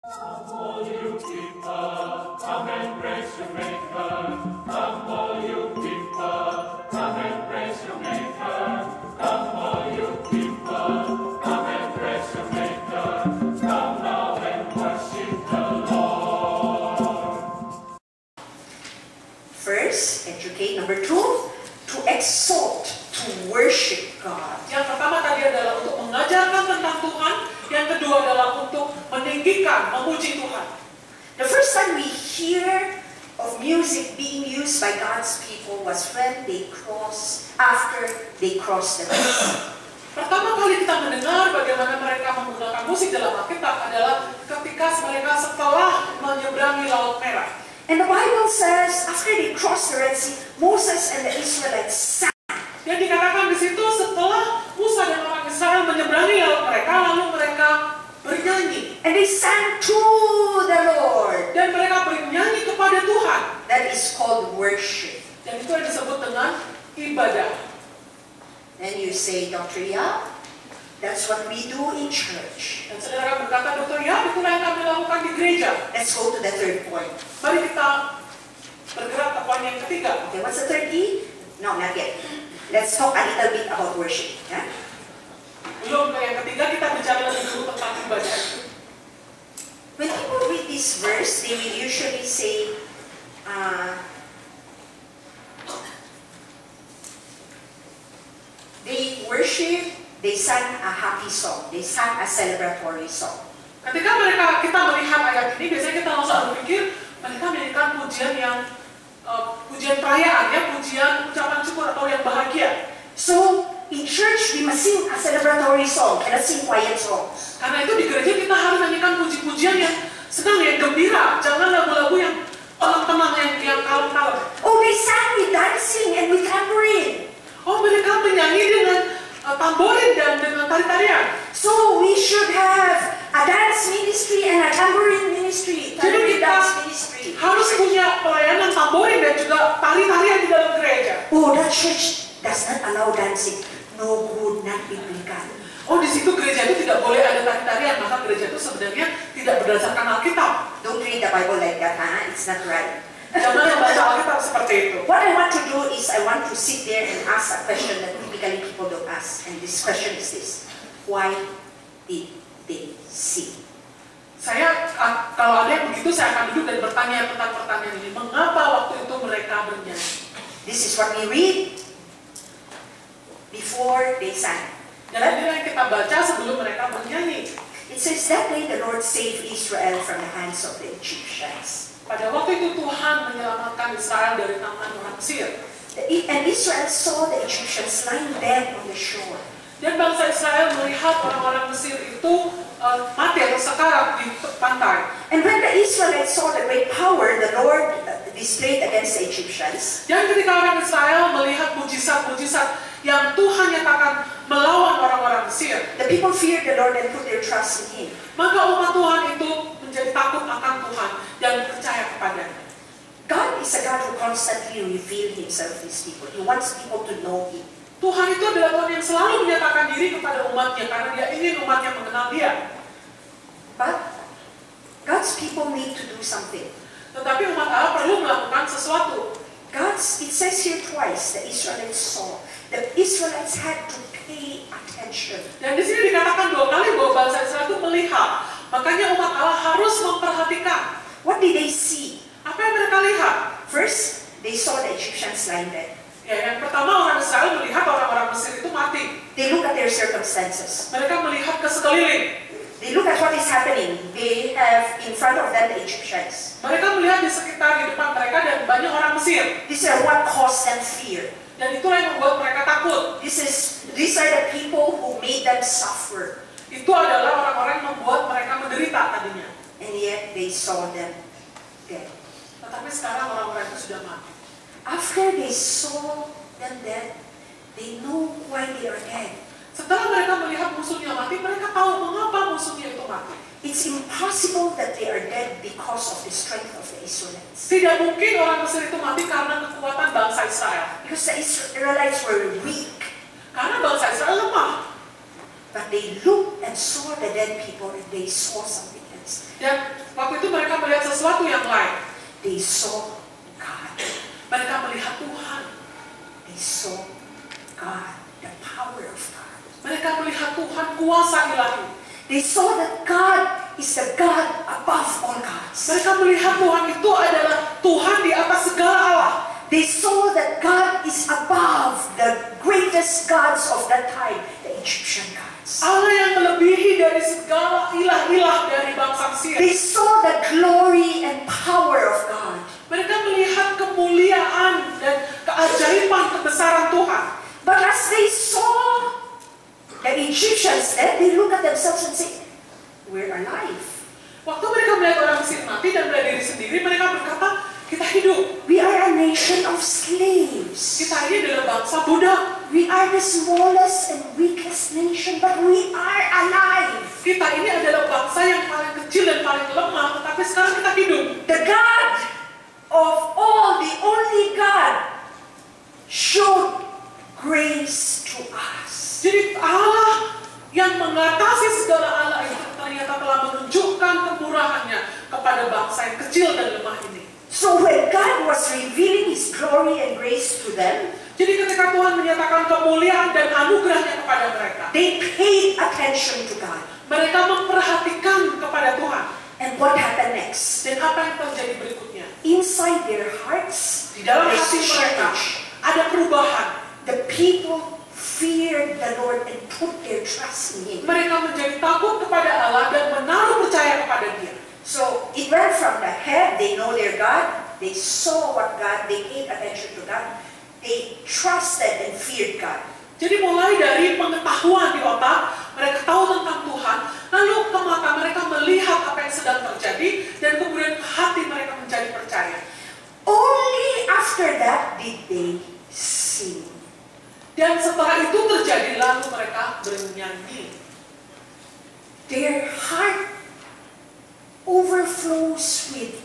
First, educate. Number two, to exalt, to worship God. Yang pertama tadi adalah untuk mengajarkan tentang Tuhan. Yang kedua adalah untuk meninggikan, memuji Tuhan. The first time we hear of music being used by God's people was when after they crossed the sea. Pertama kali kita mendengar bagaimana mereka menggunakan musik dalam Alkitab adalah ketika mereka setelah menyeberangi Laut Merah. And the Bible says, after they crossed the Red Sea, Moses and the Israelites sang. Yang dikatakan di situ setelah Musa dan orang Israel menyeberangi laut mereka, lalu mereka bernyanyi. And they sang to the Lord. Dan mereka bernyanyi kepada Tuhan. That is called worship. Dan itu yang disebut dengan ibadah. And you say, Dr. Ya, that's what we do in church. Dan saudara berkata, Dr. Ya, itulah yang kami lakukan di gereja. Let's go to the third point. Mari kita bergerak ke poin yang ketiga. Okay, what's the third E? No, not yet. Let's talk a little bit about worship. Yeah? Belum ke yang ketiga, kita bicara lebih dulu tentang ibadah. When people read this verse, they will usually say, they worship, they sang a happy song, they sang a celebratory song. Ketika kita melihat ayat ini, biasanya kita langsung berpikir mereka menyanyikan pujian yang pujian perayaan, ya, pujian ucapan syukur atau yang bahagia. So in church we must sing a celebratory song, cannot sing quiet songs. Karena itu di gereja kita harus menyanyikan puji-pujian yang senang, yang gembira, jangan lagu-lagu yang tenang-tenang, yang kalem-kalem. Oh, they sang with dancing and with tambourine. Oh, mereka menyanyi dengan tamborin dan dengan tari-tarian. So we should have a dance ministry and a tambourine ministry. Jadi kita harus punya pelayanan tamborin dan juga tari-tarian di dalam gereja. Oh, that church does not allow dancing. No good, not biblical. Oh, di situ gereja itu tidak boleh ada tari-tarian, maka gereja itu sebenarnya tidak berdasarkan Alkitab. Don't read the Bible like that, huh? It's not right. Jangan membaca Alkitab seperti itu. What I want to do is I want to sit there and ask a question that typically people don't ask. And this question is this. Why did they sing? Kalau ada yang begitu, saya akan duduk dan bertanya tentang pertanyaan ini. Mengapa waktu itu mereka bernyanyi? This is what we read before they sang. Dan ini yang kita baca sebelum mereka bernyanyi. It says that day the Lord saved Israel from the hands of the Egyptians. Pada waktu itu Tuhan menyelamatkan Israel dari tangan orang Mesir. And Israel saw the Egyptians lying dead on the shore. Dan bangsa Israel melihat orang-orang Mesir itu mati atau sekarat di pantai. And when the Israelites saw the great power the Lord displayed against the Egyptians, dan ketika orang Israel melihat mujizat-mujizat yang Tuhan nyatakan melawan orang-orang Mesir, the people feared the Lord and put their trust in Him. Maka umat Tuhan itu menjadi takut akan Tuhan dan percaya kepadanya. God is a God who constantly reveals Himself to His people. He wants people to know Him. Tuhan itu adalah Tuhan yang selalu menyatakan diri kepada umatnya karena Dia ingin umatnya mengenal Dia. But God's people need to do something. Tetapi umat Allah perlu melakukan sesuatu. It says here twice, the Israelites saw. The Israelites had to pay attention. Dan di sini dikatakan dua kali bahwa bangsa Israel itu melihat. Makanya umat Allah harus memperhatikan. What did they see? Apa yang mereka lihat? First, they saw the Egyptians lying dead. Ya, yang pertama orang Israel melihat orang-orang Mesir itu mati. They look at their circumstances. Mereka melihat ke sekeliling. They look at what is happening. They have in front of them the Egyptians. Mereka melihat di sekitar, di depan mereka dan banyak orang Mesir. These are what caused them fear. Dan itulah yang membuat mereka takut. These are the people who made them suffer. Itu adalah orang-orang yang membuat mereka menderita tadinya. And yet they saw them dead. Tetapi sekarang orang-orang itu sudah mati. After they saw them dead, they know why they are dead. Setelah mereka melihat musuhnya mati, mereka tahu mengapa musuhnya itu mati. It's impossible that they are dead because of the strength of the Israelites. Tidak mungkin orang Mesir itu mati karena kekuatan bangsa Israel. Because the Israelites were weak. Karena bangsa Israel lemah. But they looked and saw the dead people and they saw something else. Dan waktu itu mereka melihat sesuatu yang lain. They saw God. Mereka melihat Tuhan. They saw God, the power of God. Mereka melihat Tuhan, kuasa ilahi. They saw that God is the God above all gods. Mereka melihat Tuhan itu adalah Tuhan di atas segala Allah. They saw that God is above the greatest gods of that time, the Egyptian gods. Allah yang melebihi dari segala ilah-ilah dari bangsa Mesir. They saw the glory and power of God. Mereka melihat kemuliaan dan keajaiban kebesaran Tuhan. But as they saw the Egyptians, then they look at themselves and say, "We're alive. Waktu mereka melihat orang Mesir mati dan melihat diri sendiri, mereka berkata, kita hidup. We are a nation of slaves. Kita ini adalah bangsa budak. We are the smallest and weakest nation, but we are alive." Kita ini adalah bangsa yang paling kecil dan paling lemah, tetapi sekarang kita hidup. The God of all, the only God, showed grace to us. Jadi Allah yang mengatasi segala Allah itu ternyata telah menunjukkan kemurahannya kepada bangsa yang kecil dan lemah ini. So when God was revealing His glory and grace to them, jadi ketika Tuhan menyatakan kemuliaan dan anugerahnya kepada mereka, they paid attention to God. mereka memperhatikan kepada Tuhan. And what happened next? Dan apa yang terjadi berikutnya? Inside their hearts, Di dalam there's hati mereka change. ada perubahan. The people feared the Lord and put their trust in Him. Mereka menjadi takut kepada Allah dan menaruh percaya kepada Dia. So it went from the head, they know their God, they saw what God, they paid attention to God, they trusted and feared God. Jadi mulai dari pengetahuan di otak, mereka tahu tentang Tuhan, lalu ke mata mereka melihat apa yang sedang terjadi, dan kemudian hati mereka menjadi percaya. Only after that did they sing. Dan setelah itu terjadi, lalu mereka bernyanyi. Their heart overflows with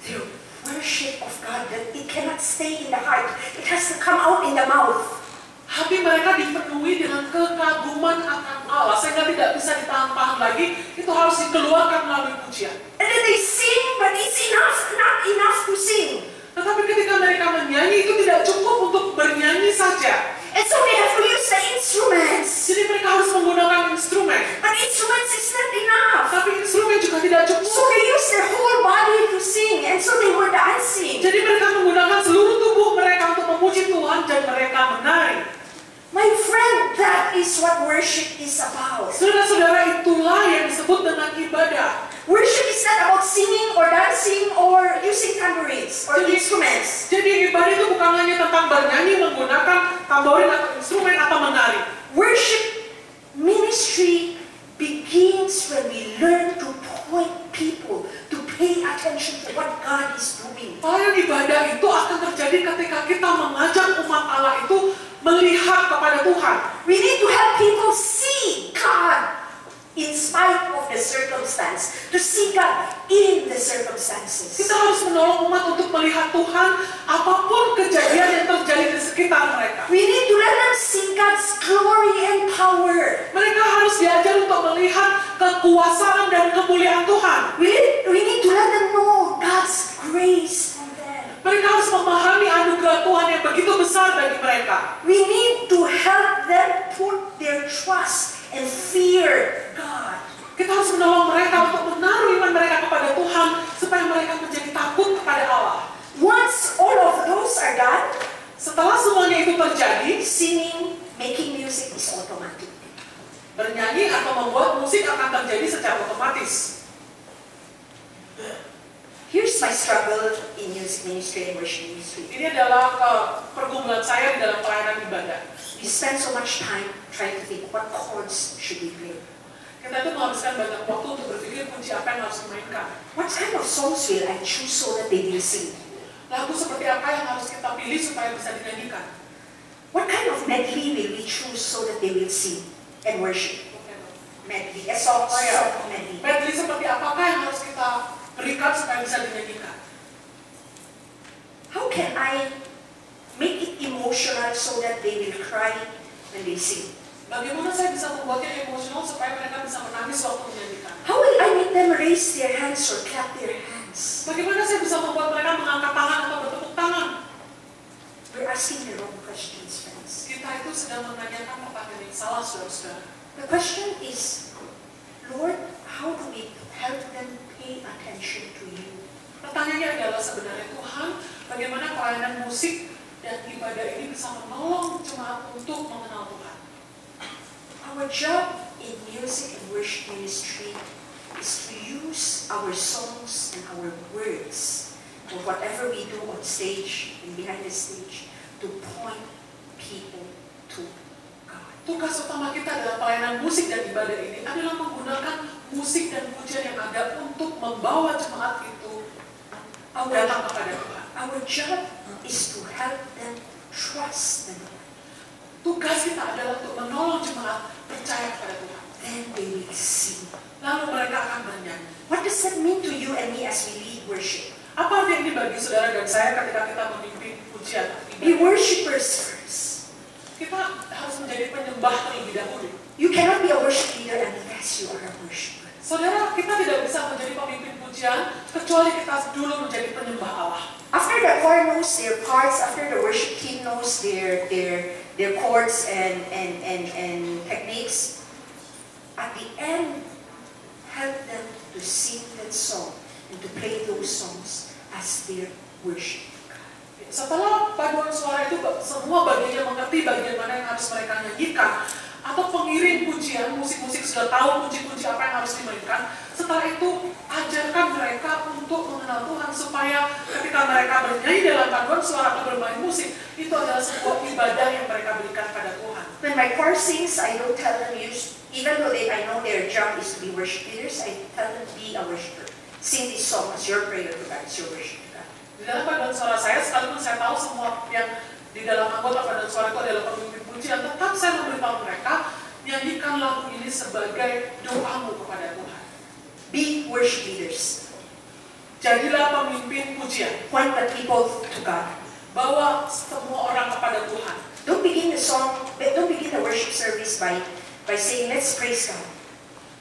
their worship of God, that it cannot stay in the heart. It has to come out in the mouth. Hati mereka dipenuhi dengan kekaguman akan Allah, sehingga tidak bisa ditahan-tahan lagi, itu harus dikeluarkan melalui pujian. And then they sing, but it's not enough to sing. Tetapi ketika mereka menyanyi, itu tidak cukup untuk bernyanyi saja. And so they have to use the instruments. Jadi mereka harus menggunakan instrumen. But instruments is not enough. Tapi instrumen juga tidak cukup. So they use their whole body to sing, and so they were dancing. Jadi mereka menggunakan seluruh tubuh mereka untuk memuji Tuhan dan mereka menari. My friend, that is what worship is about. Saudara-saudara, itulah yang disebut dengan ibadah. Worship is not about singing or dancing or using tambourines or instruments. Jadi ibadah itu bukan hanya tentang bernyanyi menggunakan tamborin atau instrumen atau menari. Worship ministry begins when we learn to point people to pay attention to what God is doing. Pelayanan ibadah itu akan terjadi ketika kita mengajak umat Allah itu melihat kepada Tuhan. We need to help people see God in spite of the circumstance, to see God in the circumstances. Kita harus menolong umat untuk melihat Tuhan apapun kejadian yang terjadi di sekitar mereka. We need to let them see God's glory and power. Mereka harus diajar untuk melihat kekuasaan dan kemuliaan Tuhan. We need to let them know God's grace on them. Mereka harus memahami anugerah Tuhan yang begitu besar bagi mereka. We need to help them put their trust and fear God. Kita harus menolong mereka untuk menaruh iman mereka kepada Tuhan supaya mereka menjadi takut kepada Allah. Once all of those are done, setelah semuanya itu terjadi, singing, making music is automatic. Bernyanyi atau membuat musik akan terjadi secara otomatis. Here's my struggle in music ministry and worship ministry. Ini adalah pergumulan saya di dalam pelayanan ibadah. We spend so much time trying to think what chords should we play. Kita itu menghabiskan banyak waktu untuk berpikir kunci apa yang harus dimainkan. What kind of songs will I choose so that they will sing? Lagu seperti apa yang harus kita pilih supaya bisa dinyanyikan? What kind of medley will we choose so that they will sing and worship? Medley, a song medley. Medley seperti apakah yang harus kita berikan supaya bisa dinyanyikan? How can I make it emotional so that they will cry when they sing? Bagaimana saya bisa membuatnya emosional supaya mereka bisa menangis waktu menyanyikan? How will I make them raise their hands or clap attention to you. Pertanyaannya adalah sebenarnya Tuhan, bagaimana pelayanan musik dan ibadah ini bisa menolong jemaat untuk mengenal Tuhan. Our job in music and worship ministry is to use our songs and our words, or whatever we do on stage and behind the stage, to point people to God. Tugas utama kita dalam pelayanan musik dan ibadah ini adalah menggunakan musik dan pujian yang ada untuk membawa jemaat itu datang kepada Tuhan. Our job is to help them trust the Lord. Tugas kita adalah untuk menolong jemaat percaya kepada Tuhan. Then they will sing. Lalu mereka akan bernyanyi. What does that mean to you and me as we lead worship? Apa arti ini bagi saudara dan saya ketika kita memimpin pujian? Be worshipers first. Kita harus menjadi penyembah terlebih dahulu. You cannot be a worship leader unless you are a worshiper. Saudara, kita tidak bisa menjadi pemimpin pujian kecuali kita dulu menjadi penyembah Allah. After the choir knows their parts, after the worship team knows their chords and techniques, at the end, help them to sing that song and to play those songs as their worship. Setelah paduan suara itu semua bagiannya mengerti bagian mana yang harus mereka nyanyikan, atau pengiring pujian, musik-musik sudah tahu kunci-kunci apa yang harus dimainkan. Setelah itu, ajarkan mereka untuk mengenal Tuhan supaya ketika mereka bernyanyi dalam paduan suara atau bermain musik, itu adalah sebuah ibadah yang mereka berikan pada Tuhan. When my choir sings, I don't tell them, even though I know their job is to be worship leaders, I tell them be a worshiper. Sing this song as your prayer to God, as your worship to God. Di dalam paduan suara saya, sekalipun saya tahu semua yang di dalam anggota paduan suara itu adalah pemimpin pujian, tetap saya memberitahu mereka, nyanyikan lagu ini sebagai doamu kepada Tuhan. Be worship leaders. Jadilah pemimpin pujian. Point the people to God. Bawa semua orang kepada Tuhan. Don't begin the worship service by saying, let's praise God.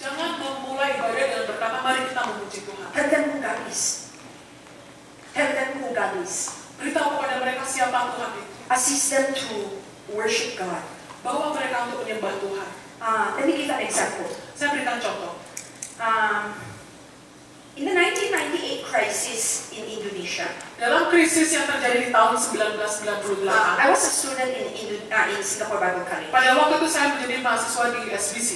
Jangan memulai ibadah dengan berkata, mari kita memuji Tuhan. Tell them who God is. Tell them who God is. Beritahu kepada mereka siapa Tuhan itu. Assist them to worship God. Bawa mereka untuk menyembah Tuhan. Let me give an example. Saya berikan contoh. In the 1998 crisis in Indonesia, dalam krisis yang terjadi di tahun 1998, I was a student in Singapore Bible College. Pada waktu itu saya menjadi mahasiswa di SBC.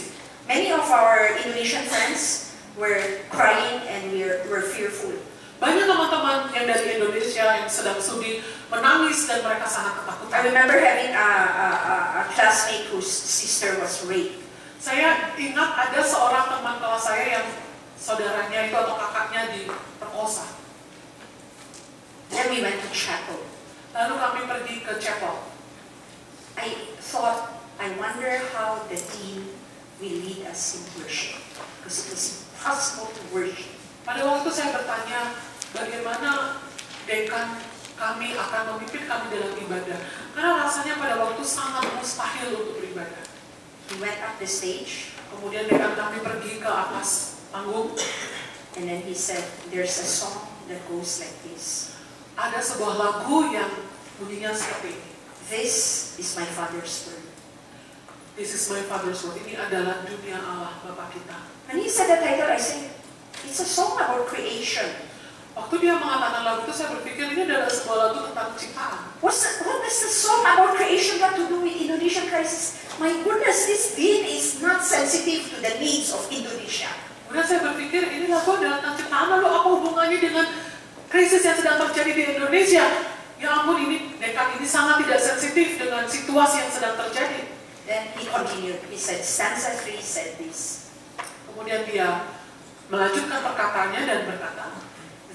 Many of our Indonesian friends were crying and were fearful. Banyak teman-teman yang dari Indonesia yang sedang studi menangis dan mereka sangat ketakutan. I remember having a classmate whose sister was raped. Saya ingat ada seorang teman kelas saya yang saudaranya itu atau kakaknya diperkosa. Then we went to chapel. Lalu kami pergi ke chapel. I thought, I wonder how the dean will lead us in worship, because it was impossible to worship. Pada waktu itu saya bertanya, bagaimana dekan kami akan memimpin kami dalam ibadah? Karena rasanya pada waktu sangat mustahil untuk beribadah. He went up the stage. Kemudian dekan kami pergi ke atas panggung. And then he said, there's a song that goes like this. Ada sebuah lagu yang bunyinya seperti ini. This is my Father's word. This is my Father's word. Ini adalah dunia Allah, Bapa kita. And he said the title, I said, it's a song about creation. Waktu dia mengatakan lagu itu, saya berpikir ini adalah sebuah lagu tentang ciptaan. What does the song about creation got to do with Indonesian crisis? My goodness, this dean is not sensitive to the needs of Indonesia. Kemudian saya berpikir ini lagu adalah tentang ciptaan, lalu apa hubungannya dengan krisis yang sedang terjadi di Indonesia? Ya ampun, ini dekan ini sangat tidak sensitif dengan situasi yang sedang terjadi. Then he continued. He said, stanza 3 said this. Kemudian dia melanjutkan perkataannya dan berkata,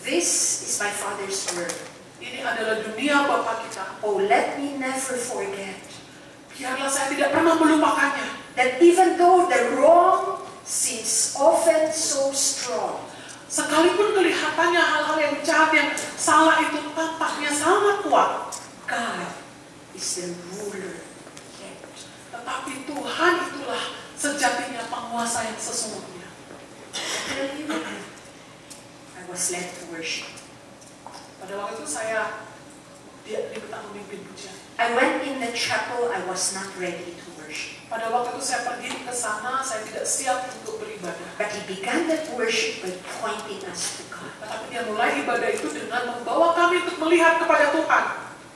this is my Father's word. Ini adalah dunia Bapa kita. Oh, let me never forget. Biarlah saya tidak pernah melupakannya. That even though the wrong seems often so strong, sekalipun kelihatannya hal-hal yang jahat, yang salah itu tampaknya sangat kuat, God is the ruler yet. Tetapi Tuhan itulah sejatinya penguasa yang sesungguhnya. I was led to worship. Pada waktu itu saya diminta memimpin pujian. I went in the chapel, I was not ready to worship. worship. Pada waktu itu saya pergi ke sana, saya tidak siap untuk beribadah. But he began that worship by pointing us to God. Tetapi dia mulai ibadah itu dengan membawa kami untuk melihat kepada Tuhan.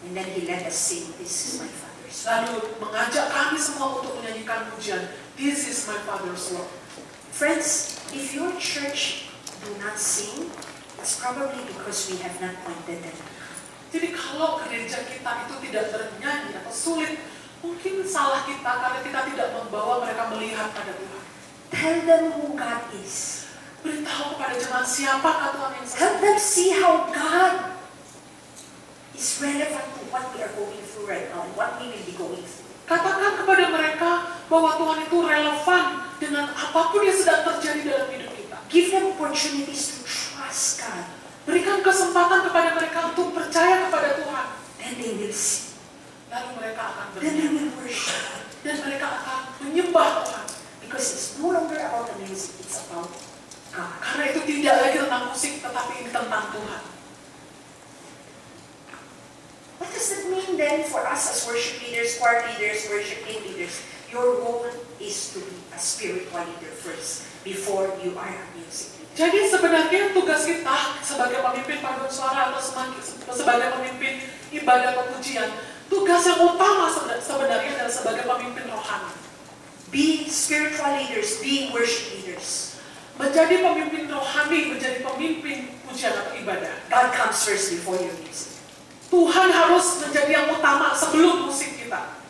And then he let us sing, "This is my Father's work." Lalu mengajak kami semua untuk menyanyikan pujian, "This is my Father's work." Friends, if your church do not sing, it's probably because we have not pointed them. Jadi kalau gereja kita itu tidak bernyanyi atau sulit, mungkin salah kita karena kita tidak membawa mereka melihat pada Tuhan. Tell them who God is. Beritahu kepada jemaat siapakah Tuhan yang Help sesungguhnya. them see how God is relevant to what we are going through right now and what we will be going through. Katakan kepada mereka bahwa Tuhan itu relevan dengan apapun yang sedang terjadi dalam hidup kita. Give them opportunities to trust God. Berikan kesempatan kepada mereka untuk percaya kepada Tuhan. Then they will see. Lalu mereka akan Then they bernyanyi. will worship. Dan mereka akan menyembah Tuhan. Because it's no longer about the music, it's about God. Karena itu tidak lagi tentang musik, tetapi ini tentang Tuhan. What does that mean then for us as worship leaders, choir leaders, worship team leaders? Your role is to be a spiritual leader first before you are a music leader. Jadi sebenarnya tugas kita sebagai pemimpin paduan suara atau sebagai pemimpin ibadah pemujian, tugas yang utama sebenarnya adalah sebagai pemimpin rohani. Be spiritual leaders, be worship leaders. Menjadi pemimpin rohani, menjadi pemimpin pujian atau ibadah. God comes first before your music. Tuhan harus menjadi yang utama sebelum musik kita.